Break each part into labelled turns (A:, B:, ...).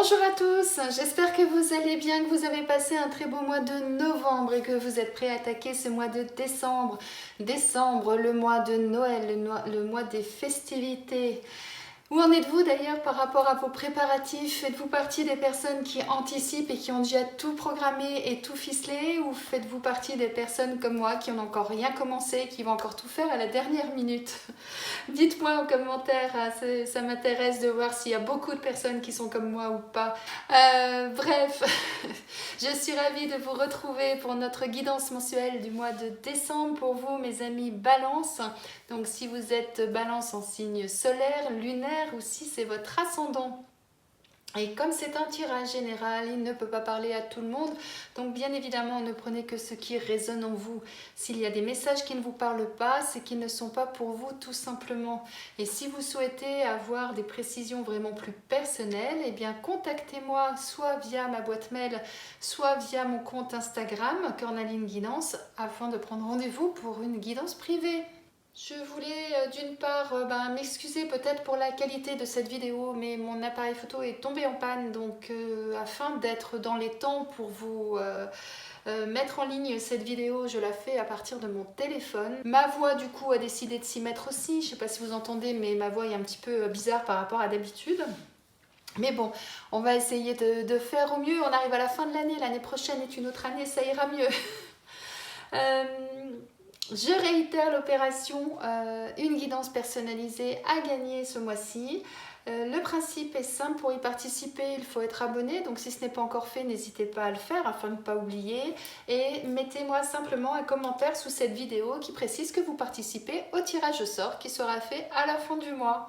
A: Bonjour à tous, j'espère que vous allez bien, que vous avez passé un très beau mois de novembre et que vous êtes prêts à attaquer ce mois de décembre. Décembre, le mois de Noël, le mois des festivités. Où en êtes-vous d'ailleurs par rapport à vos préparatifs? Faites-vous partie des personnes qui anticipent et qui ont déjà tout programmé et tout ficelé? Ou faites-vous partie des personnes comme moi qui n'ont encore rien commencé, qui vont encore tout faire à la dernière minute? Dites-moi en commentaire, hein, ça m'intéresse de voir s'il y a beaucoup de personnes qui sont comme moi ou pas. Bref, je suis ravie de vous retrouver pour notre guidance mensuelle du mois de décembre pour vous mes amis Balance. Donc si vous êtes Balance en signe solaire, lunaire ou si c'est votre ascendant. Et comme c'est un tirage général, il ne peut pas parler à tout le monde. Donc bien évidemment, ne prenez que ce qui résonne en vous. S'il y a des messages qui ne vous parlent pas, c'est qu'ils ne sont pas pour vous tout simplement. Et si vous souhaitez avoir des précisions vraiment plus personnelles, eh bien contactez-moi soit via ma boîte mail, soit via mon compte Instagram, Cornaline Guidance, afin de prendre rendez-vous pour une guidance privée. Je voulais d'une part m'excuser peut-être pour la qualité de cette vidéo, mais mon appareil photo est tombé en panne, donc afin d'être dans les temps pour vous mettre en ligne cette vidéo, je la fais à partir de mon téléphone. Ma voix du coup a décidé de s'y mettre aussi, je ne sais pas si vous entendez, mais ma voix est un petit peu bizarre par rapport à d'habitude. Mais bon, on va essayer de faire au mieux, on arrive à la fin de l'année prochaine est une autre année, ça ira mieux. Je réitère l'opération, une guidance personnalisée à gagner ce mois-ci. Le principe est simple, pour y participer, il faut être abonné. Donc si ce n'est pas encore fait, n'hésitez pas à le faire afin de ne pas oublier. Et mettez-moi simplement un commentaire sous cette vidéo qui précise que vous participez au tirage au sort qui sera fait à la fin du mois.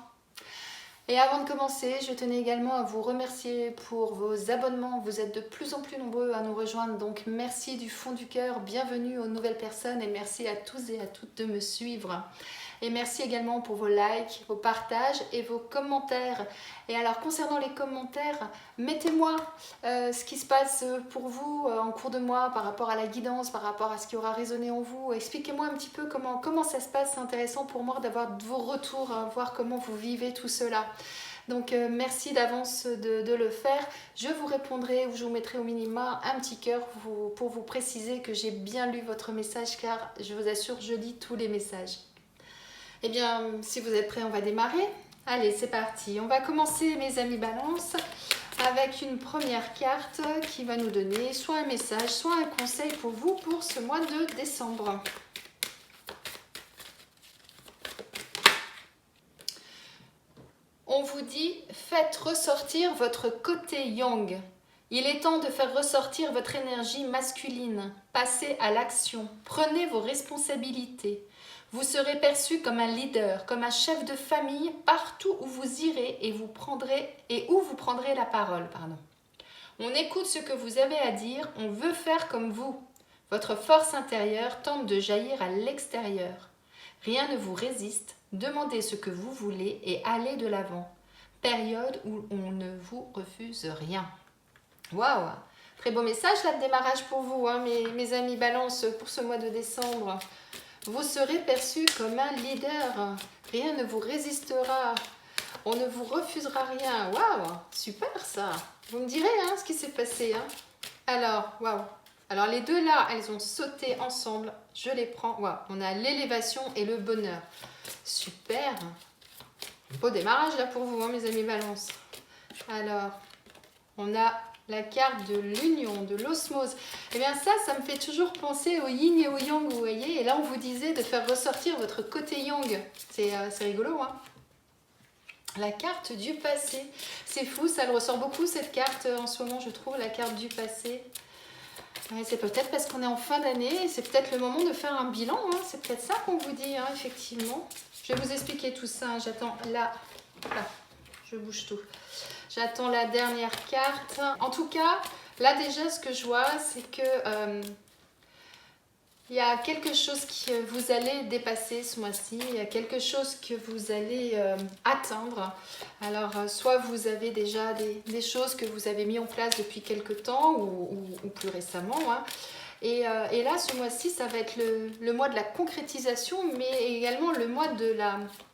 A: Et avant de commencer, je tenais également à vous remercier pour vos abonnements. Vous êtes de plus en plus nombreux à nous rejoindre, donc merci du fond du cœur. Bienvenue aux nouvelles personnes et merci à tous et à toutes de me suivre. Et merci également pour vos likes, vos partages et vos commentaires. Et alors concernant les commentaires, mettez-moi ce qui se passe pour vous en cours de mois par rapport à la guidance, par rapport à ce qui aura résonné en vous. Expliquez-moi un petit peu comment ça se passe, c'est intéressant pour moi d'avoir vos retours, voir comment vous vivez tout cela. Donc merci d'avance de le faire. Je vous répondrai ou je vous mettrai au minima un petit cœur pour vous préciser que j'ai bien lu votre message car je vous assure, je lis tous les messages. Eh bien, si vous êtes prêts, on va démarrer. Allez, c'est parti. On va commencer, mes amis Balance, avec une première carte qui va nous donner soit un message, soit un conseil pour vous pour ce mois de décembre. On vous dit, faites ressortir votre côté yang. Il est temps de faire ressortir votre énergie masculine. Passez à l'action. Prenez vos responsabilités. Vous serez perçu comme un leader, comme un chef de famille partout où vous irez et où vous prendrez la parole. On écoute ce que vous avez à dire, on veut faire comme vous. Votre force intérieure tente de jaillir à l'extérieur. Rien ne vous résiste, demandez ce que vous voulez et allez de l'avant. Période où on ne vous refuse rien. Waouh! Très beau message là de démarrage pour vous, hein, mes amis Balance, pour ce mois de décembre. Vous serez perçu comme un leader. Rien ne vous résistera. On ne vous refusera rien. Waouh! Super ça! Vous me direz hein, ce qui s'est passé. Hein. Alors, waouh! Alors les deux là, elles ont sauté ensemble. Je les prends. Waouh! On a l'élévation et le bonheur. Super! Beau démarrage là pour vous, hein, mes amis Balance. Alors, on a la carte de l'union, de l'osmose. Et bien ça me fait toujours penser au yin et au yang, vous voyez. Et là, on vous disait de faire ressortir votre côté yang. C'est rigolo, hein. La carte du passé. C'est fou, ça le ressort beaucoup, cette carte, en ce moment, je trouve, la carte du passé. Ouais, c'est peut-être parce qu'on est en fin d'année, c'est peut-être le moment de faire un bilan. Hein. C'est peut-être ça qu'on vous dit, hein, effectivement. Je vais vous expliquer tout ça. Hein. J'attends là. Là, je bouge tout. J'attends la dernière carte. En tout cas, là déjà, ce que je vois, c'est que il y a quelque chose que vous allez dépasser ce mois-ci. Il y a quelque chose que vous allez atteindre. Alors, soit vous avez déjà des choses que vous avez mis en place depuis quelque temps ou plus récemment. Hein. Et là, ce mois-ci, ça va être le mois de la concrétisation, mais également le mois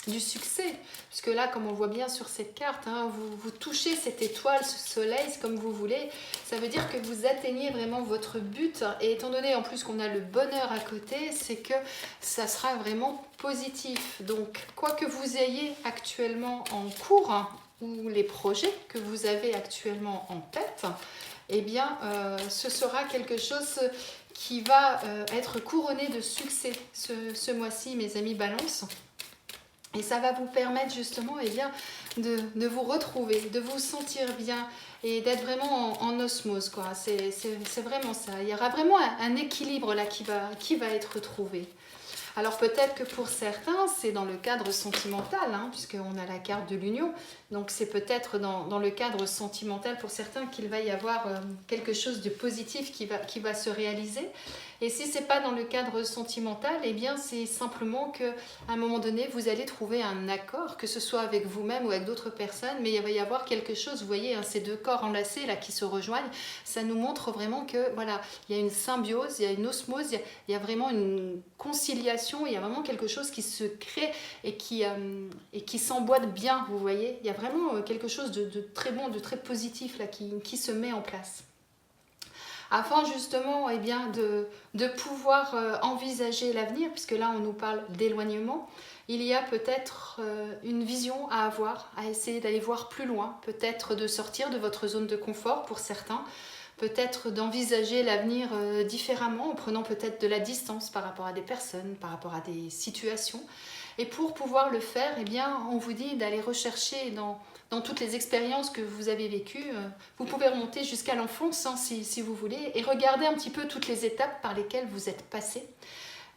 A: du succès. Puisque là, comme on voit bien sur cette carte, hein, vous touchez cette étoile, ce soleil, c'est comme vous voulez. Ça veut dire que vous atteignez vraiment votre but. Et étant donné en plus qu'on a le bonheur à côté, c'est que ça sera vraiment positif. Donc, quoi que vous ayez actuellement en cours, hein, ou les projets que vous avez actuellement en tête, eh bien, ce sera quelque chose qui va être couronné de succès ce mois-ci, mes amis Balance. Et ça va vous permettre justement eh bien, de vous retrouver, de vous sentir bien et d'être vraiment en osmose, quoi. C'est vraiment ça. Il y aura vraiment un équilibre là qui va être retrouvé. Alors peut-être que pour certains, c'est dans le cadre sentimental, hein, puisqu'on a la carte de l'union. Donc c'est peut-être dans le cadre sentimental pour certains qu'il va y avoir quelque chose de positif qui va se réaliser. Et si ce n'est pas dans le cadre sentimental, eh bien c'est simplement qu'à un moment donné, vous allez trouver un accord, que ce soit avec vous-même ou avec d'autres personnes, mais il va y avoir quelque chose, vous voyez, hein, ces deux corps enlacés là qui se rejoignent, ça nous montre vraiment que voilà, il y a une symbiose, il y a une osmose, il y a vraiment une conciliation, il y a vraiment quelque chose qui se crée et qui s'emboîte bien, vous voyez. Il y a vraiment quelque chose de très bon, de très positif là qui se met en place. Afin justement eh bien, de pouvoir envisager l'avenir, puisque là on nous parle d'éloignement, il y a peut-être une vision à avoir, à essayer d'aller voir plus loin, peut-être de sortir de votre zone de confort pour certains, peut-être d'envisager l'avenir différemment en prenant peut-être de la distance par rapport à des personnes, par rapport à des situations. Et pour pouvoir le faire, eh bien, on vous dit d'aller rechercher dans toutes les expériences que vous avez vécues. Vous pouvez remonter jusqu'à l'enfance hein, si vous voulez et regarder un petit peu toutes les étapes par lesquelles vous êtes passé,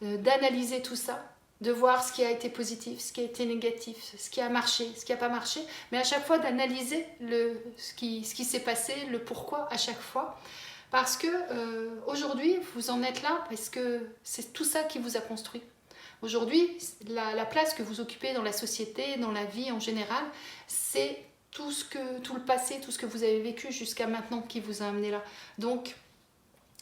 A: d'analyser tout ça, de voir ce qui a été positif, ce qui a été négatif, ce qui a marché, ce qui n'a pas marché, mais à chaque fois d'analyser ce qui s'est passé, le pourquoi à chaque fois. Parce que aujourd'hui, vous en êtes là parce que c'est tout ça qui vous a construit. Aujourd'hui, la place que vous occupez dans la société, dans la vie en général, c'est tout le passé, tout ce que vous avez vécu jusqu'à maintenant qui vous a amené là. Donc,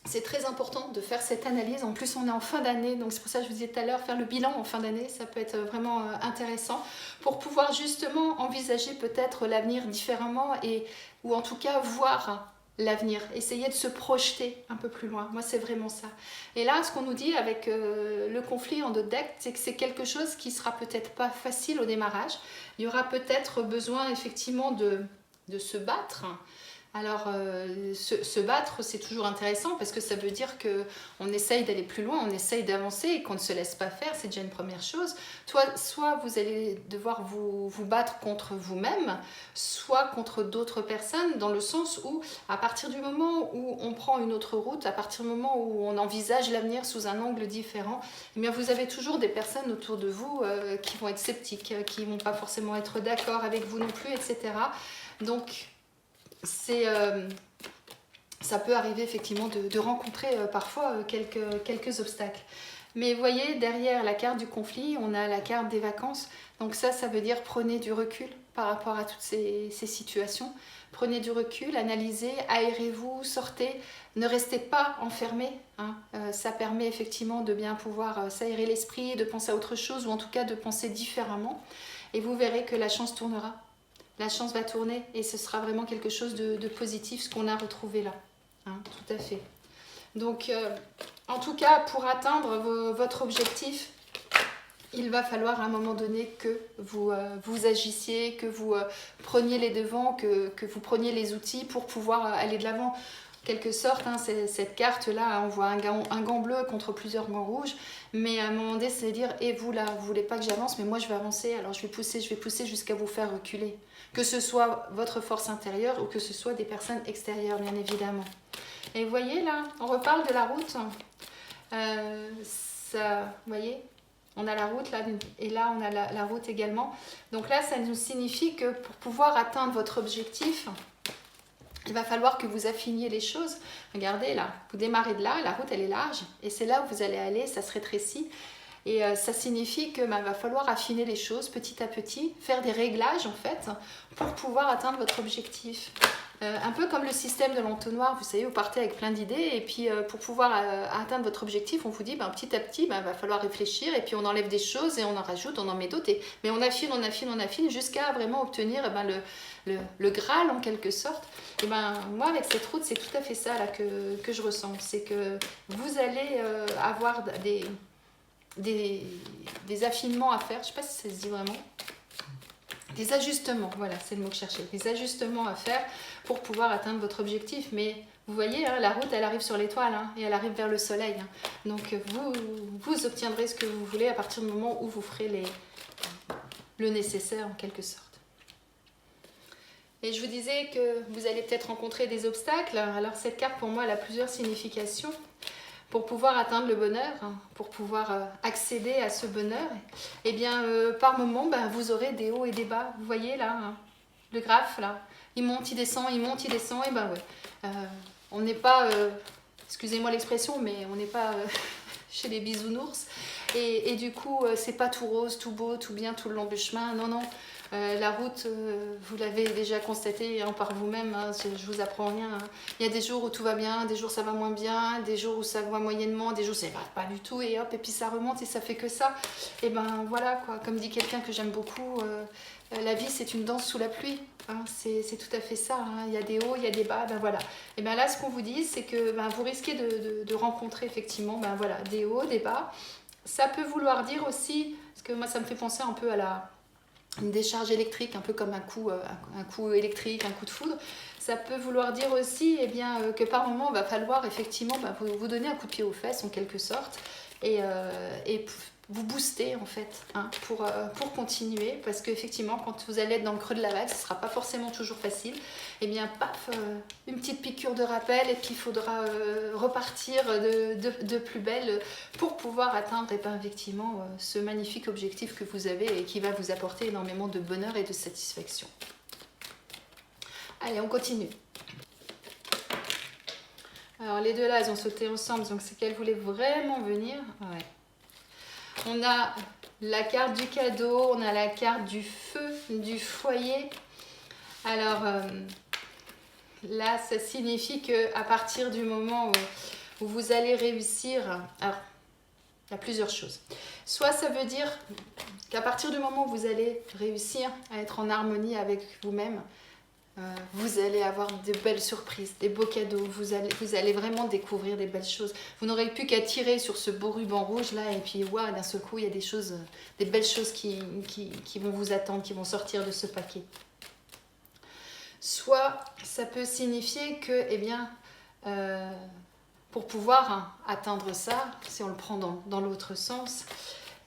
A: c'est très important de faire cette analyse. En plus, on est en fin d'année, donc c'est pour ça que je vous disais tout à l'heure, faire le bilan en fin d'année, ça peut être vraiment intéressant pour pouvoir justement envisager peut-être l'avenir différemment ou en tout cas voir l'avenir, essayer de se projeter un peu plus loin. Moi, c'est vraiment ça. Et là, ce qu'on nous dit avec le conflit en 2 decks, c'est que c'est quelque chose qui sera peut-être pas facile au démarrage. Il y aura peut-être besoin effectivement de se battre. Alors, se battre, c'est toujours intéressant parce que ça veut dire qu'on essaye d'aller plus loin, on essaye d'avancer et qu'on ne se laisse pas faire, c'est déjà une première chose. Soit vous allez devoir vous battre contre vous-même, soit contre d'autres personnes, dans le sens où, à partir du moment où on prend une autre route, à partir du moment où on envisage l'avenir sous un angle différent, eh bien vous avez toujours des personnes autour de vous qui vont être sceptiques, qui ne vont pas forcément être d'accord avec vous non plus, etc. Donc, ça peut arriver effectivement de rencontrer parfois quelques obstacles. Mais vous voyez, derrière la carte du conflit, on a la carte des vacances. Donc ça veut dire prenez du recul par rapport à toutes ces situations. Prenez du recul, analysez, aérez-vous, sortez. Ne restez pas enfermés. Hein. Ça permet effectivement de bien pouvoir s'aérer l'esprit, de penser à autre chose ou en tout cas de penser différemment. Et vous verrez que la chance tournera. La chance va tourner et ce sera vraiment quelque chose de positif, ce qu'on a retrouvé là. Hein, tout à fait. Donc, en tout cas, pour atteindre votre objectif, il va falloir à un moment donné que vous agissiez, que vous preniez les devants, que vous preniez les outils pour pouvoir aller de l'avant. Quelque sorte, hein, cette carte-là, on voit un gant bleu contre plusieurs gants rouges, mais à un moment donné, c'est dire, et vous là, vous voulez pas que j'avance, mais moi je vais avancer, alors je vais pousser jusqu'à vous faire reculer. Que ce soit votre force intérieure ou que ce soit des personnes extérieures, bien évidemment. Et vous voyez là, on reparle de la route. Vous voyez, on a la route là, et là on a la route également. Donc là, ça nous signifie que pour pouvoir atteindre votre objectif, il va falloir que vous affiniez les choses. Regardez là, vous démarrez de là, la route elle est large et c'est là où vous allez aller, ça se rétrécit. Et ça signifie qu'il va falloir affiner les choses petit à petit, faire des réglages en fait, pour pouvoir atteindre votre objectif. Un peu comme le système de l'entonnoir, vous savez, vous partez avec plein d'idées et puis pour pouvoir atteindre votre objectif, on vous dit petit à petit, va falloir réfléchir et puis on enlève des choses et on en rajoute, on en met d'autres. Mais on affine jusqu'à vraiment obtenir le Graal en quelque sorte. Et moi, avec cette route, c'est tout à fait ça là, que je ressens. C'est que vous allez avoir des affinements à faire. Je ne sais pas si ça se dit vraiment. Des ajustements, voilà, c'est le mot que je cherchais. Des ajustements à faire pour pouvoir atteindre votre objectif. Mais vous voyez, hein, la route, elle arrive sur l'étoile hein, et elle arrive vers le soleil. Hein. Donc vous obtiendrez ce que vous voulez à partir du moment où vous ferez le nécessaire en quelque sorte. Et je vous disais que vous allez peut-être rencontrer des obstacles. Alors cette carte, pour moi, elle a plusieurs significations. Pour pouvoir atteindre le bonheur, pour pouvoir accéder à ce bonheur, eh bien, par moment, vous aurez des hauts et des bas. Vous voyez là, hein, le graphe, là, il monte, il descend, et ouais. On n'est pas, excusez-moi l'expression, mais on n'est pas chez les bisounours. Et du coup, c'est pas tout rose, tout beau, tout bien tout le long du chemin. Non, non. La route, vous l'avez déjà constaté hein, par vous-même, hein, je vous apprends rien. Hein. Il y a des jours où tout va bien, des jours ça va moins bien, des jours où ça va moyennement, des jours ça va pas du tout et hop, et puis ça remonte et ça fait que ça. Et voilà quoi, comme dit quelqu'un que j'aime beaucoup, la vie c'est une danse sous la pluie. Hein, c'est tout à fait ça. Hein. Il y a des hauts, il y a des bas, voilà. Et là ce qu'on vous dit c'est que vous risquez de rencontrer effectivement voilà, des hauts, des bas. Ça peut vouloir dire aussi, parce que moi ça me fait penser un peu à une décharge électrique, un peu comme un coup électrique, un coup de foudre. Ça peut vouloir dire aussi que par moment, il va falloir effectivement vous donner un coup de pied aux fesses en quelque sorte et vous booster en fait hein, pour continuer parce qu'effectivement quand vous allez être dans le creux de la vague, ce ne sera pas forcément toujours facile. Et paf, une petite piqûre de rappel et puis il faudra repartir de plus belle pour pouvoir atteindre effectivement ce magnifique objectif que vous avez et qui va vous apporter énormément de bonheur et de satisfaction. Allez, on continue. Alors les deux là, elles ont sauté ensemble, donc c'est qu'elles voulaient vraiment venir. Ouais. On a la carte du cadeau, on a la carte du feu, du foyer. Alors là, ça signifie qu'à partir du moment où vous allez réussir, alors il y a plusieurs choses. Soit ça veut dire qu'à partir du moment où vous allez réussir à être en harmonie avec vous-même, vous allez avoir de belles surprises, des beaux cadeaux, vous allez vraiment découvrir des belles choses. Vous n'aurez plus qu'à tirer sur ce beau ruban rouge là et puis waouh, d'un seul coup il y a des belles choses qui vont vous attendre, qui vont sortir de ce paquet. Soit ça peut signifier que, pour pouvoir atteindre ça, si on le prend dans l'autre sens,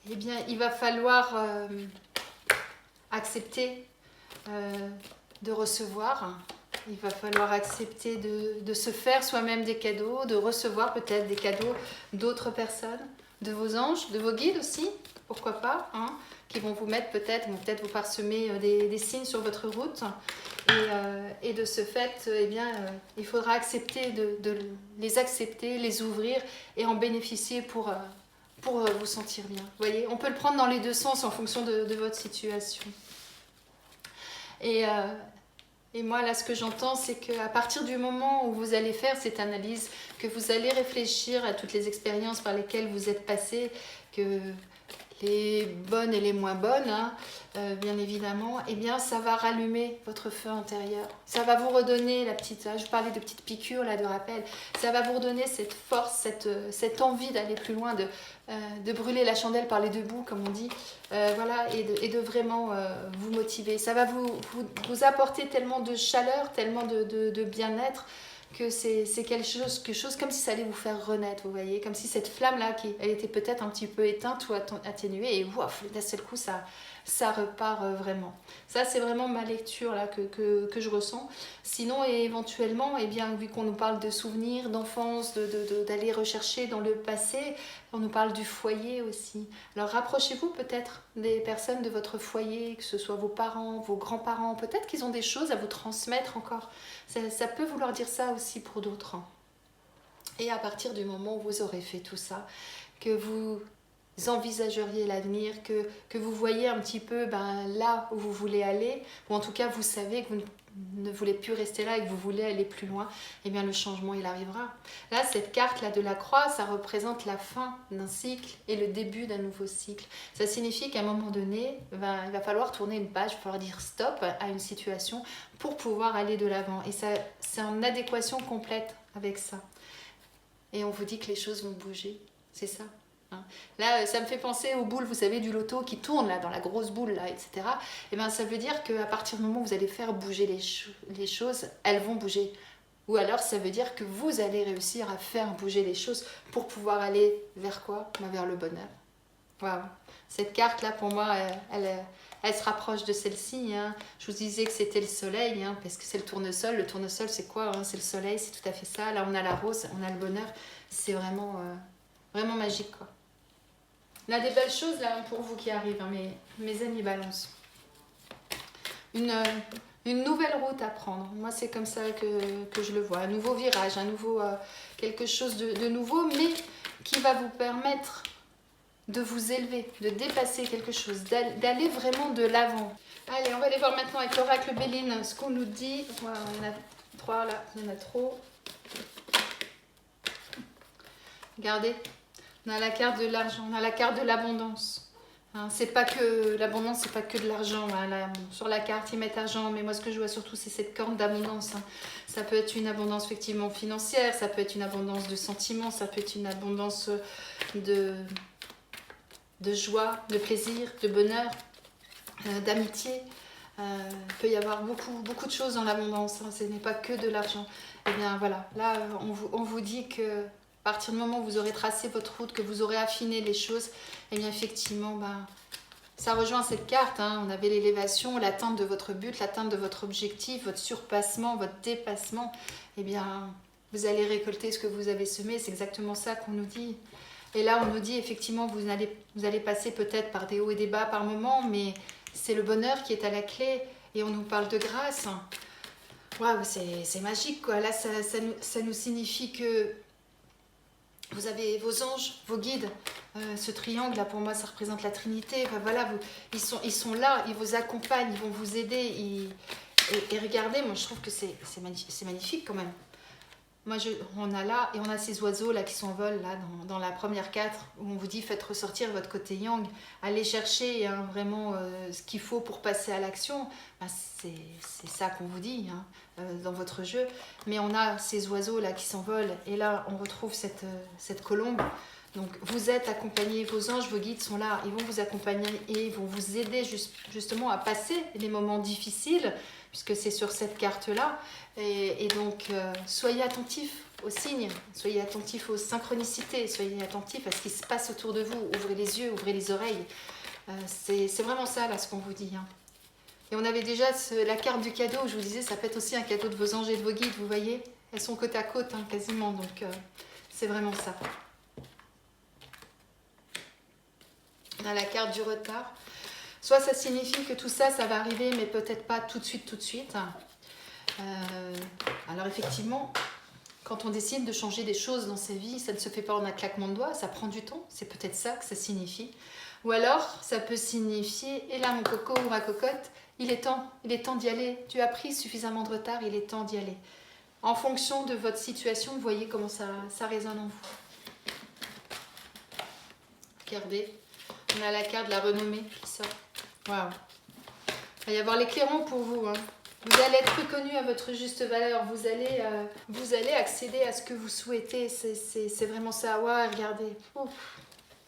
A: il va falloir accepter de recevoir, il va falloir accepter de se faire soi-même des cadeaux, de recevoir peut-être des cadeaux d'autres personnes, de vos anges, de vos guides aussi, pourquoi pas, hein, qui vont vous mettre peut-être vous parsemer des signes sur votre route. Et de ce fait, il faudra accepter de les accepter, les ouvrir et en bénéficier pour vous sentir bien. Vous voyez, on peut le prendre dans les deux sens en fonction de votre situation. Et moi, là, ce que j'entends, c'est qu'à partir du moment où vous allez faire cette analyse, que vous allez réfléchir à toutes les expériences par lesquelles vous êtes passé, que les bonnes et les moins bonnes, hein, bien évidemment, ça va rallumer votre feu intérieur. Ça va vous redonner je vous parlais de petites piqûres là, de rappel, ça va vous redonner cette force, cette envie d'aller plus loin, de brûler la chandelle par les deux bouts, comme on dit, voilà, et de vraiment vous motiver. Ça va vous apporter tellement de chaleur, tellement de bien-être, que c'est quelque chose comme si ça allait vous faire renaître, vous voyez, comme si cette flamme-là, elle était peut-être un petit peu éteinte ou atténuée, et ouf, d'un seul coup, ça repart vraiment. Ça, c'est vraiment ma lecture là, que je ressens. Sinon, éventuellement, vu qu'on nous parle de souvenirs, d'enfance, d'aller rechercher dans le passé, on nous parle du foyer aussi. Alors, rapprochez-vous peut-être des personnes de votre foyer, que ce soit vos parents, vos grands-parents, peut-être qu'ils ont des choses à vous transmettre encore. Ça peut vouloir dire ça aussi pour d'autres. Et à partir du moment où vous aurez fait tout ça, que vous envisageriez l'avenir, que vous voyez un petit peu là où vous voulez aller, ou en tout cas vous savez que vous ne voulez plus rester là et que vous voulez aller plus loin, eh bien le changement il arrivera. Là, cette carte là de la croix, ça représente la fin d'un cycle et le début d'un nouveau cycle. Ça signifie qu'à un moment donné, il va falloir tourner une page, il va falloir dire stop à une situation pour pouvoir aller de l'avant. Et ça, c'est en adéquation complète avec ça. Et on vous dit que les choses vont bouger, c'est ça. Là, ça me fait penser aux boules, vous savez, du loto qui tournent là, dans la grosse boule, là, etc. Et bien, ça veut dire qu'à partir du moment où vous allez faire bouger les choses, elles vont bouger. Ou alors, ça veut dire que vous allez réussir à faire bouger les choses pour pouvoir aller vers quoi? Vers le bonheur. Waouh. Cette carte-là, pour moi, elle se rapproche de celle-ci. Hein. Je vous disais que c'était le soleil, hein, parce que c'est le tournesol. Le tournesol, c'est quoi hein? C'est le soleil, c'est tout à fait ça. Là, on a la rose, on a le bonheur. C'est vraiment, vraiment magique, quoi. On a des belles choses là pour vous qui arrivent, hein, mes amis balance. Une nouvelle route à prendre. Moi, c'est comme ça que je le vois. Un nouveau virage, quelque chose de nouveau, mais qui va vous permettre de vous élever, de dépasser quelque chose, d'aller vraiment de l'avant. Allez, on va aller voir maintenant avec l'oracle Béline ce qu'on nous dit. Voilà, il y en a 3 là, il y en a trop. Regardez. On a la carte de l'argent, on a la carte de l'abondance. Hein, c'est pas que l'abondance, c'est pas que de l'argent. Hein, là, bon, sur la carte, ils mettent argent, mais moi ce que je vois surtout, c'est cette corne d'abondance. Hein. Ça peut être une abondance effectivement financière, ça peut être une abondance de sentiments, ça peut être une abondance de joie, de plaisir, de bonheur, d'amitié. Il peut y avoir beaucoup de choses dans l'abondance. Hein, ce n'est pas que de l'argent. Et bien voilà, là on vous dit que à partir du moment où vous aurez tracé votre route, que vous aurez affiné les choses, et bien effectivement, ça rejoint cette carte. Hein. On avait l'élévation, l'atteinte de votre but, l'atteinte de votre objectif, votre surpassement, votre dépassement. Et bien, vous allez récolter ce que vous avez semé. C'est exactement ça qu'on nous dit. Et là, on nous dit effectivement, vous allez passer peut-être par des hauts et des bas par moment, mais c'est le bonheur qui est à la clé. Et on nous parle de grâce. Waouh, c'est magique, quoi. Là, ça nous signifie que vous avez vos anges, vos guides. Ce triangle là pour moi ça représente la Trinité. Enfin, voilà, ils sont là, ils vous accompagnent, ils vont vous aider. Et regardez, moi je trouve que c'est magnifique quand même. Moi on a là, et on a ces oiseaux là qui s'envolent là dans la première 4 où on vous dit faites ressortir votre côté yang, allez chercher hein, vraiment ce qu'il faut pour passer à l'action. C'est ça qu'on vous dit hein, dans votre jeu. Mais on a ces oiseaux là qui s'envolent et là on retrouve cette colombe. Donc vous êtes accompagnés, vos anges, vos guides sont là, ils vont vous accompagner et ils vont vous aider justement à passer les moments difficiles, puisque c'est sur cette carte-là. Et donc, soyez attentifs aux signes, soyez attentifs aux synchronicités, soyez attentifs à ce qui se passe autour de vous. Ouvrez les yeux, ouvrez les oreilles. C'est vraiment ça, là, ce qu'on vous dit. Hein. Et on avait déjà la carte du cadeau, je vous disais, ça peut être aussi un cadeau de vos anges et de vos guides, vous voyez. Elles sont côte à côte, hein, quasiment, donc c'est vraiment ça. On a la carte du retard. Soit ça signifie que tout ça, ça va arriver, mais peut-être pas tout de suite. Alors effectivement, quand on décide de changer des choses dans sa vie, ça ne se fait pas en un claquement de doigts, ça prend du temps. C'est peut-être ça que ça signifie. Ou alors, ça peut signifier, et là mon coco ou ma cocotte, il est temps d'y aller. Tu as pris suffisamment de retard, il est temps d'y aller. En fonction de votre situation, vous voyez comment ça résonne en vous. Regardez. On a la carte de la renommée qui sort. Waouh. Il va y avoir l'éclairant pour vous. Hein. Vous allez être reconnu à votre juste valeur. Vous allez accéder à ce que vous souhaitez. C'est vraiment ça. Waouh, regardez.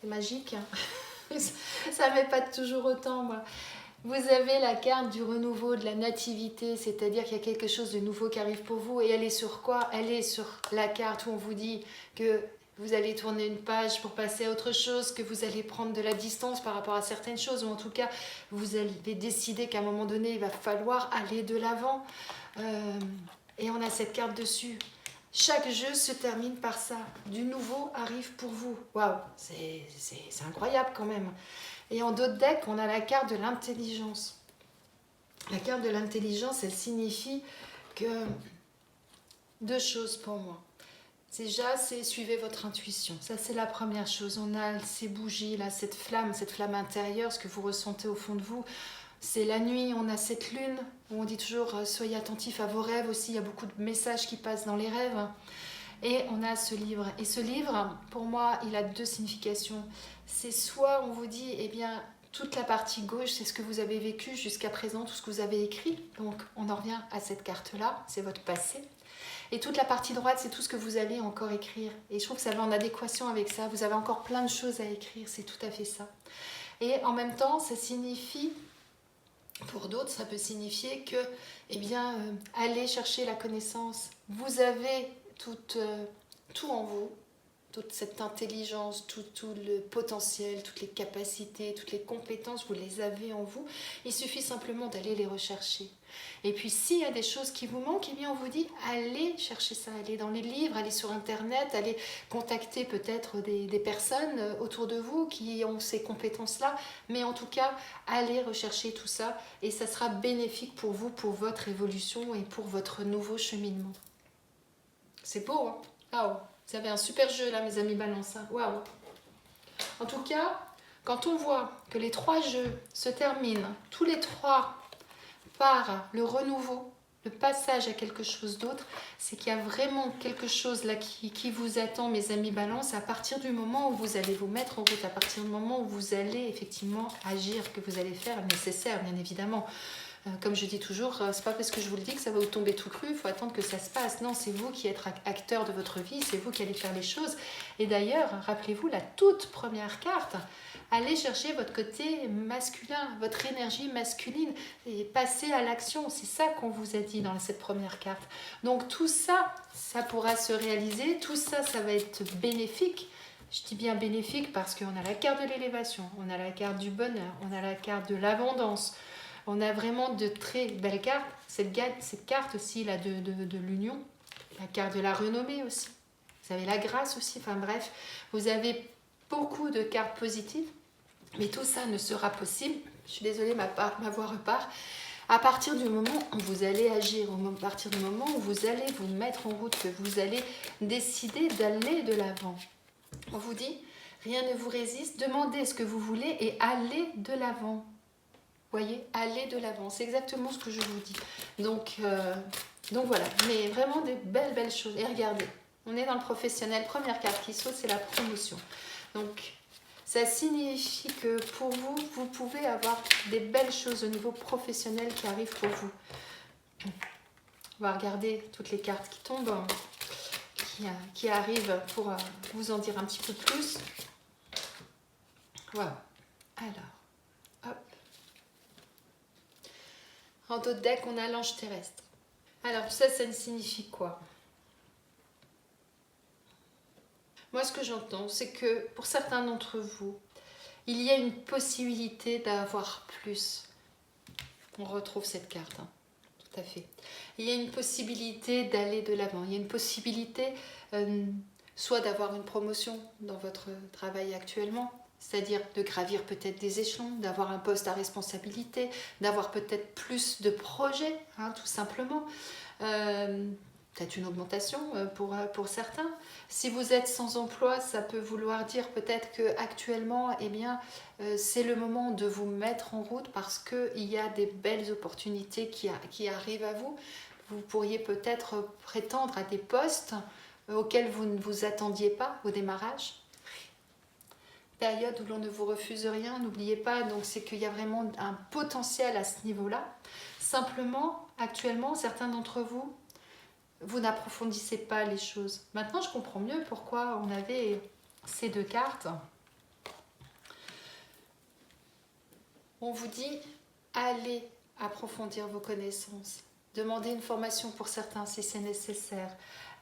A: C'est magique. Hein. Ça ne m'épate toujours autant, moi. Vous avez la carte du renouveau, de la nativité, c'est-à-dire qu'il y a quelque chose de nouveau qui arrive pour vous. Et elle est sur quoi? Elle est sur la carte où on vous dit que vous allez tourner une page pour passer à autre chose, que vous allez prendre de la distance par rapport à certaines choses, ou en tout cas, vous allez décider qu'à un moment donné, il va falloir aller de l'avant. Et on a cette carte dessus. Chaque jeu se termine par ça. Du nouveau arrive pour vous. Waouh, c'est incroyable quand même. Et en d'autres decks, on a la carte de l'intelligence. La carte de l'intelligence, elle signifie que 2 choses pour moi. Déjà, c'est suivez votre intuition. Ça, c'est la première chose. On a ces bougies, là, cette flamme intérieure, ce que vous ressentez au fond de vous. C'est la nuit, on a cette lune où on dit toujours soyez attentifs à vos rêves aussi. Il y a beaucoup de messages qui passent dans les rêves. Et on a ce livre. Et ce livre, pour moi, il a deux significations. C'est soit on vous dit, eh bien, toute la partie gauche, c'est ce que vous avez vécu jusqu'à présent, tout ce que vous avez écrit. Donc, on en revient à cette carte-là, c'est votre passé. Et toute la partie droite, c'est tout ce que vous allez encore écrire. Et je trouve que ça va en adéquation avec ça. Vous avez encore plein de choses à écrire, c'est tout à fait ça. Et en même temps, ça signifie, pour d'autres, ça peut signifier que, eh bien, allez chercher la connaissance. Vous avez tout en vous, toute cette intelligence, tout le potentiel, toutes les capacités, toutes les compétences, vous les avez en vous. Il suffit simplement d'aller les rechercher. Et puis s'il y a des choses qui vous manquent, eh bien on vous dit allez chercher ça, allez dans les livres, allez sur internet, allez contacter peut-être des personnes autour de vous qui ont ces compétences-là, mais en tout cas allez rechercher tout ça et ça sera bénéfique pour vous, pour votre évolution et pour votre nouveau cheminement. C'est beau, hein? Waouh! Vous avez un super jeu là, mes amis Balance. Waouh! En tout cas, quand on voit que les 3 jeux se terminent, tous les 3 par le renouveau, le passage à quelque chose d'autre, c'est qu'il y a vraiment quelque chose là qui vous attend, mes amis Balance, à partir du moment où vous allez vous mettre en route, à partir du moment où vous allez effectivement agir, que vous allez faire le nécessaire, bien évidemment. Comme je dis toujours, c'est pas parce que je vous le dis que ça va vous tomber tout cru, il faut attendre que ça se passe. Non, c'est vous qui êtes acteur de votre vie, c'est vous qui allez faire les choses. Et d'ailleurs, rappelez-vous, la toute première carte, allez chercher votre côté masculin, votre énergie masculine et passez à l'action. C'est ça qu'on vous a dit dans cette première carte. Donc tout ça, ça pourra se réaliser, tout ça, ça va être bénéfique. Je dis bien bénéfique parce qu'on a la carte de l'élévation, on a la carte du bonheur, on a la carte de l'abondance. On a vraiment de très belles cartes. Cette carte aussi là, de l'union, la carte de la renommée aussi. Vous avez la grâce aussi, enfin bref, vous avez beaucoup de cartes positives, mais tout ça ne sera possible, je suis désolée, ma voix repart, à partir du moment où vous allez agir, à partir du moment où vous allez vous mettre en route, que vous allez décider d'aller de l'avant. On vous dit, rien ne vous résiste, demandez ce que vous voulez et allez de l'avant. Voyez, allez de l'avant, c'est exactement ce que je vous dis. Donc voilà, mais vraiment des belles choses. Et regardez, on est dans le professionnel, première carte qui saute, c'est la promotion. Donc ça signifie que pour vous, vous pouvez avoir des belles choses au niveau professionnel qui arrivent pour vous. On va regarder toutes les cartes qui tombent, qui arrivent pour vous en dire un petit peu plus. Voilà, alors, hop. En d'autres decks, on a l'ange terrestre. Alors, tout ça, ça signifie quoi? Moi, ce que j'entends, c'est que pour certains d'entre vous, il y a une possibilité d'avoir plus. On retrouve cette carte, hein. Tout à fait. Il y a une possibilité d'aller de l'avant. Il y a une possibilité soit d'avoir une promotion dans votre travail actuellement, c'est-à-dire de gravir peut-être des échelons, d'avoir un poste à responsabilité, d'avoir peut-être plus de projets, hein, tout simplement. Peut-être une augmentation pour certains. Si vous êtes sans emploi, ça peut vouloir dire peut-être qu'actuellement, eh bien, c'est le moment de vous mettre en route parce qu'il y a des belles opportunités qui arrivent à vous. Vous pourriez peut-être prétendre à des postes auxquels vous ne vous attendiez pas au démarrage. Période où l'on ne vous refuse rien, n'oubliez pas, donc c'est qu'il y a vraiment un potentiel à ce niveau-là. Simplement, actuellement, certains d'entre vous, vous n'approfondissez pas les choses. Maintenant, je comprends mieux pourquoi on avait ces 2 cartes. On vous dit, allez approfondir vos connaissances. Demandez une formation pour certains si c'est nécessaire.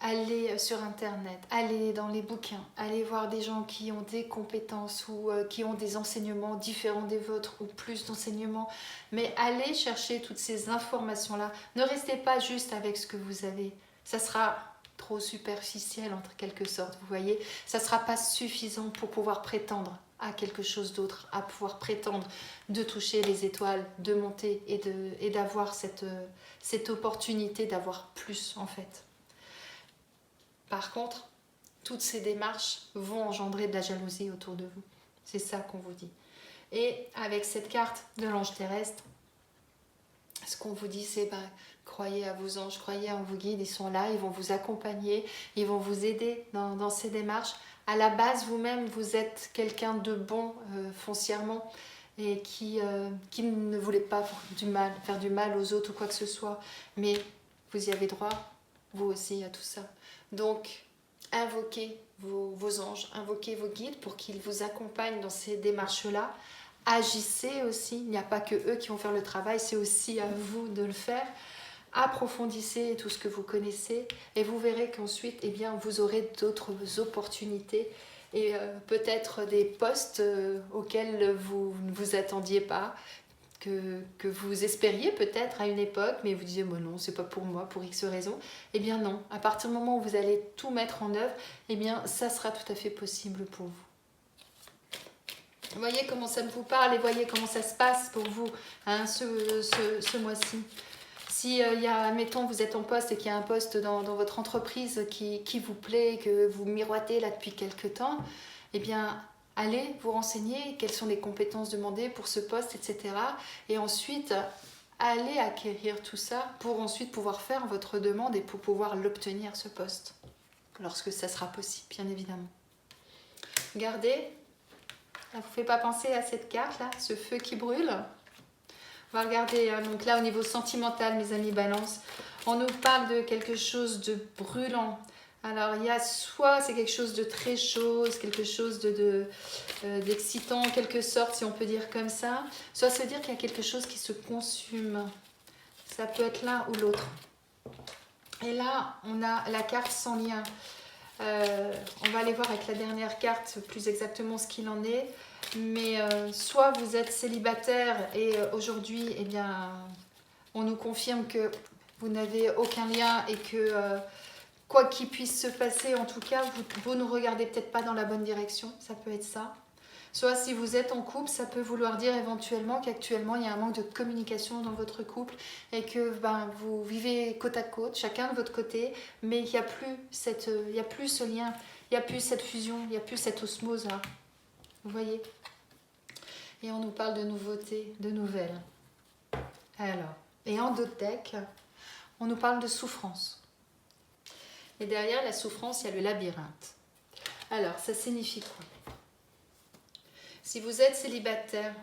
A: Allez sur internet, allez dans les bouquins, allez voir des gens qui ont des compétences ou qui ont des enseignements différents des vôtres ou plus d'enseignements. Mais allez chercher toutes ces informations-là. Ne restez pas juste avec ce que vous avez. Ça sera trop superficiel en quelque sorte, vous voyez. Ça ne sera pas suffisant pour pouvoir prétendre à quelque chose d'autre, à pouvoir prétendre de toucher les étoiles, de monter et d'avoir cette opportunité d'avoir plus en fait. Par contre, toutes ces démarches vont engendrer de la jalousie autour de vous. C'est ça qu'on vous dit. Et avec cette carte de l'ange terrestre, ce qu'on vous dit, c'est croyez à vos anges, croyez en vos guides, ils sont là, ils vont vous accompagner, ils vont vous aider dans ces démarches. À la base, vous-même, vous êtes quelqu'un de bon foncièrement et qui ne voulait pas faire du mal aux autres ou quoi que ce soit. Mais vous y avez droit, vous aussi, à tout ça. Donc, invoquez vos anges, invoquez vos guides pour qu'ils vous accompagnent dans ces démarches-là. Agissez aussi, il n'y a pas que eux qui vont faire le travail, c'est aussi à vous de le faire. Approfondissez tout ce que vous connaissez et vous verrez qu'ensuite eh bien, vous aurez d'autres opportunités et peut-être des postes auxquels vous ne vous attendiez pas, que vous espériez peut-être à une époque, mais vous disiez bon, non, c'est pas pour moi, pour X raisons. Eh bien non, à partir du moment où vous allez tout mettre en œuvre, eh bien ça sera tout à fait possible pour vous. Voyez comment ça vous parle et voyez comment ça se passe pour vous hein, ce mois-ci. Si admettons, vous êtes en poste et qu'il y a un poste dans votre entreprise qui vous plaît, que vous miroitez là depuis quelque temps, eh bien, allez vous renseigner quelles sont les compétences demandées pour ce poste, etc. Et ensuite, allez acquérir tout ça pour ensuite pouvoir faire votre demande et pour pouvoir l'obtenir, ce poste, lorsque ça sera possible, bien évidemment. Regardez. Ça ne vous fait pas penser à cette carte là, ce feu qui brûle? On va regarder, donc là au niveau sentimental, mes amis Balance, on nous parle de quelque chose de brûlant. Alors il y a soit c'est quelque chose de très chaud, quelque chose d'excitant en quelque sorte, si on peut dire comme ça, soit ça veut dire qu'il y a quelque chose qui se consume. Ça peut être l'un ou l'autre. Et là, on a la carte sans lien. On va aller voir avec la dernière carte plus exactement ce qu'il en est. Mais soit vous êtes célibataire et aujourd'hui, eh bien, on nous confirme que vous n'avez aucun lien et que quoi qu'il puisse se passer, en tout cas, vous ne regardez peut-être pas dans la bonne direction. Ça peut être ça. Soit si vous êtes en couple, ça peut vouloir dire éventuellement qu'actuellement il y a un manque de communication dans votre couple et que vous vivez côte à côte, chacun de votre côté, mais il n'y a plus ce lien, il n'y a plus cette fusion, il n'y a plus cette osmose là. Vous voyez? Et on nous parle de nouveautés, de nouvelles. Alors, et en doTERRA, on nous parle de souffrance. Et derrière la souffrance, il y a le labyrinthe. Alors, ça signifie quoi? Si vous êtes célibataire,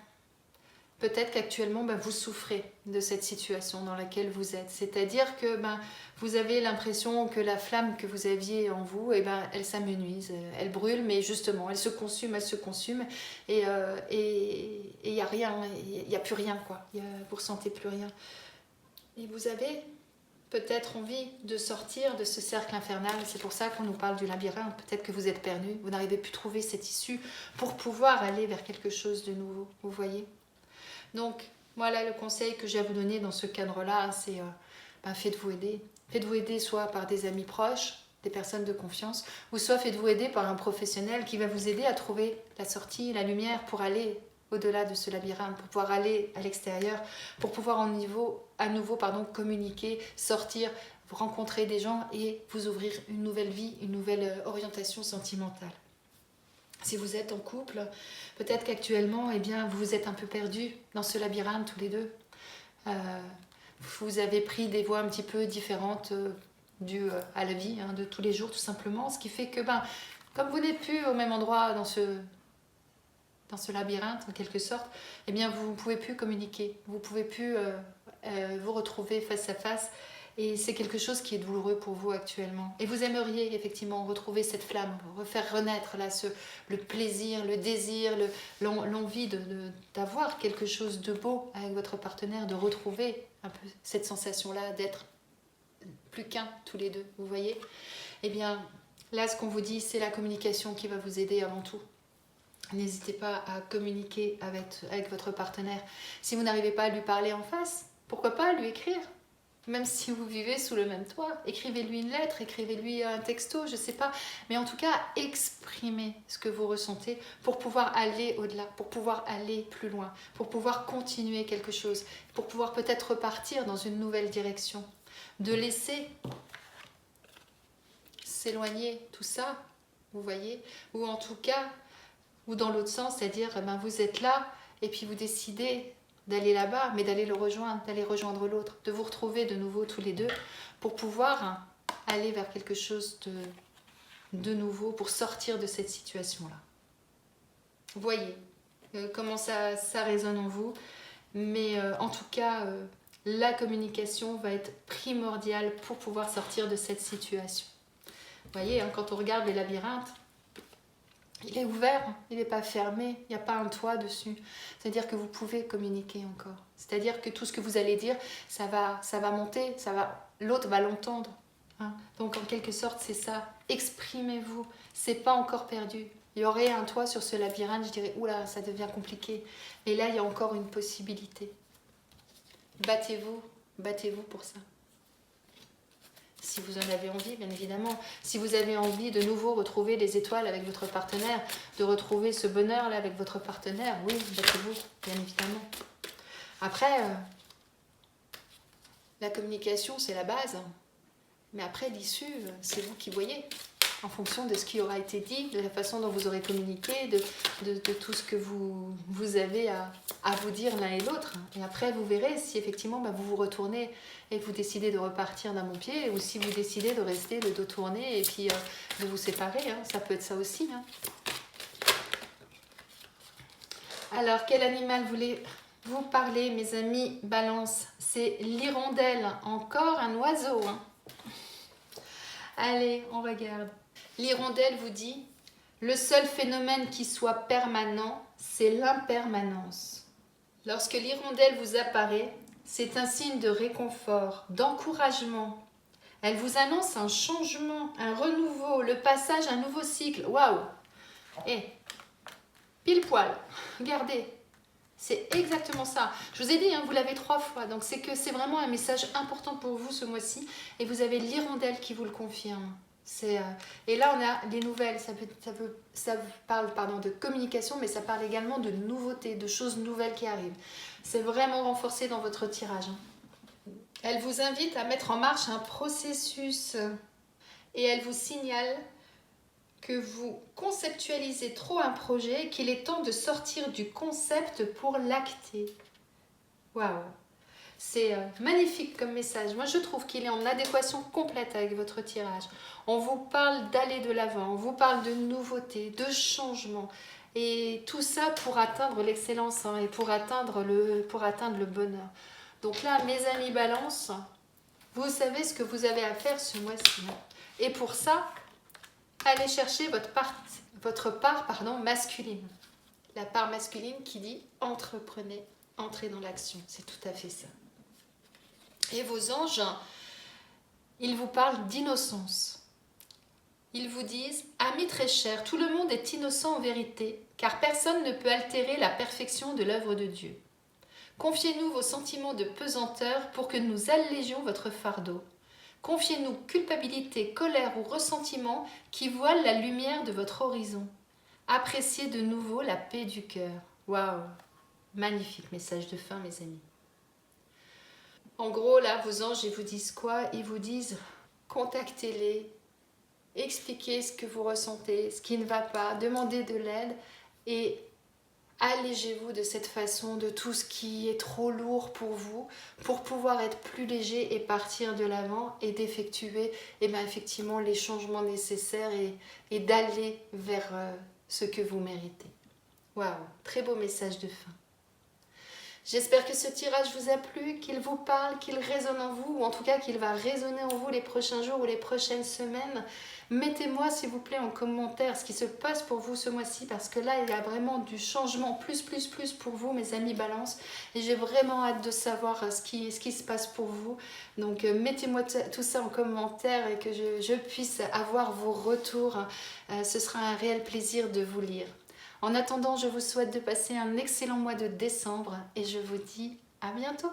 A: peut-être qu'actuellement vous souffrez de cette situation dans laquelle vous êtes. C'est-à-dire que vous avez l'impression que la flamme que vous aviez en vous, elle s'amenuise, elle brûle, mais justement, elle se consume et il n'y a rien, il n'y a plus rien, quoi. Vous ne ressentez plus rien. Et vous avez peut-être envie de sortir de ce cercle infernal. C'est pour ça qu'on nous parle du labyrinthe. Peut-être que vous êtes perdu, vous n'arrivez plus à trouver cette issue pour pouvoir aller vers quelque chose de nouveau. Vous voyez? Donc, voilà le conseil que j'ai à vous donner dans ce cadre-là, c'est faites-vous aider. Faites-vous aider soit par des amis proches, des personnes de confiance, ou soit faites-vous aider par un professionnel qui va vous aider à trouver la sortie, la lumière pour aller au-delà de ce labyrinthe, pour pouvoir aller à l'extérieur, pour pouvoir à nouveau communiquer, sortir, vous rencontrer des gens et vous ouvrir une nouvelle vie, une nouvelle orientation sentimentale. Si vous êtes en couple, peut-être qu'actuellement, vous êtes un peu perdus dans ce labyrinthe tous les deux. Vous avez pris des voies un petit peu différentes dues à la vie de tous les jours, tout simplement. Ce qui fait que, comme vous n'êtes plus au même endroit dans ce labyrinthe, en quelque sorte, vous ne pouvez plus communiquer. Vous ne pouvez plus vous retrouver face à face. Et c'est quelque chose qui est douloureux pour vous actuellement. Et vous aimeriez effectivement retrouver cette flamme, refaire renaître là, le plaisir, le désir, l'envie d'avoir quelque chose de beau avec votre partenaire, de retrouver un peu cette sensation-là, d'être plus qu'un tous les deux, vous voyez? Eh bien, là, ce qu'on vous dit, c'est la communication qui va vous aider avant tout. N'hésitez pas à communiquer avec votre partenaire. Si vous n'arrivez pas à lui parler en face, pourquoi pas lui écrire? Même si vous vivez sous le même toit, écrivez-lui une lettre, écrivez-lui un texto, je ne sais pas. Mais en tout cas, exprimez ce que vous ressentez pour pouvoir aller au-delà, pour pouvoir aller plus loin, pour pouvoir continuer quelque chose, pour pouvoir peut-être repartir dans une nouvelle direction. De laisser s'éloigner tout ça vous voyez? Ou en tout cas, ou dans l'autre sens, c'est-à-dire vous êtes là et puis vous décidez d'aller là-bas, mais d'aller le rejoindre, d'aller rejoindre l'autre, de vous retrouver de nouveau tous les deux pour pouvoir aller vers quelque chose de nouveau, pour sortir de cette situation-là. Voyez comment ça résonne en vous, mais en tout cas, la communication va être primordiale pour pouvoir sortir de cette situation. Vous voyez, quand on regarde les labyrinthes, il est ouvert, il n'est pas fermé, il n'y a pas un toit dessus. C'est-à-dire que vous pouvez communiquer encore. C'est-à-dire que tout ce que vous allez dire, ça va monter, l'autre va l'entendre. Hein. Donc en quelque sorte, c'est ça. Exprimez-vous, c'est pas encore perdu. Il y aurait un toit sur ce labyrinthe, je dirais, oula, ça devient compliqué. Mais là, il y a encore une possibilité. Battez-vous, battez-vous pour ça. Si vous en avez envie, bien évidemment. Si vous avez envie de nouveau retrouver les étoiles avec votre partenaire, de retrouver ce bonheur-là avec votre partenaire, oui, battez-vous, bien évidemment. Après, la communication, c'est la base. Mais après, l'issue, c'est vous qui voyez. En fonction de ce qui aura été dit, de la façon dont vous aurez communiqué, de tout ce que vous avez à vous dire l'un et l'autre. Et après, vous verrez si effectivement vous vous retournez et que vous décidez de repartir d'un bon pied, ou si vous décidez de rester le dos tourné et puis de vous séparer. Hein. Ça peut être ça aussi. Hein. Alors, quel animal voulez-vous parler, mes amis Balance? C'est l'hirondelle, encore un oiseau. Hein. Allez, on regarde. L'hirondelle vous dit, le seul phénomène qui soit permanent, c'est l'impermanence. Lorsque l'hirondelle vous apparaît, c'est un signe de réconfort, d'encouragement. Elle vous annonce un changement, un renouveau, le passage à un nouveau cycle. Waouh! Et pile poil, regardez, c'est exactement ça. Je vous ai dit, vous l'avez 3 fois, donc c'est que c'est vraiment un message important pour vous ce mois-ci, et vous avez l'hirondelle qui vous le confirme. Et là, on a les nouvelles, ça parle de communication, mais ça parle également de nouveautés, de choses nouvelles qui arrivent. C'est vraiment renforcé dans votre tirage. Elle vous invite à mettre en marche un processus et elle vous signale que vous conceptualisez trop un projet, qu'il est temps de sortir du concept pour l'acter. Waouh! C'est magnifique comme message. Moi, je trouve qu'il est en adéquation complète avec votre tirage. On vous parle d'aller de l'avant, on vous parle de nouveautés, de changements. Et tout ça pour atteindre l'excellence et pour atteindre le bonheur. Donc là, mes amis Balance, vous savez ce que vous avez à faire ce mois-ci. Et pour ça, allez chercher votre part masculine. La part masculine qui dit entreprenez, entrez dans l'action. C'est tout à fait ça. Et vos anges, ils vous parlent d'innocence. Ils vous disent, amis très chers, tout le monde est innocent en vérité, car personne ne peut altérer la perfection de l'œuvre de Dieu. Confiez-nous vos sentiments de pesanteur pour que nous allégions votre fardeau. Confiez-nous culpabilité, colère ou ressentiment qui voilent la lumière de votre horizon. Appréciez de nouveau la paix du cœur. Waouh! Magnifique message de fin, mes amis. En gros, là, vos anges, ils vous disent quoi? Ils vous disent, contactez-les, expliquez ce que vous ressentez, ce qui ne va pas, demandez de l'aide et allégez-vous de cette façon de tout ce qui est trop lourd pour vous, pour pouvoir être plus léger et partir de l'avant et d'effectuer effectivement les changements nécessaires et d'aller vers ce que vous méritez. Waouh, très beau message de fin. J'espère que ce tirage vous a plu, qu'il vous parle, qu'il résonne en vous, ou en tout cas qu'il va résonner en vous les prochains jours ou les prochaines semaines. Mettez-moi s'il vous plaît en commentaire ce qui se passe pour vous ce mois-ci, parce que là il y a vraiment du changement plus pour vous, mes amis Balance, et j'ai vraiment hâte de savoir ce qui se passe pour vous. Donc mettez-moi tout ça en commentaire et que je puisse avoir vos retours. Ce sera un réel plaisir de vous lire. En attendant, je vous souhaite de passer un excellent mois de décembre et je vous dis à bientôt.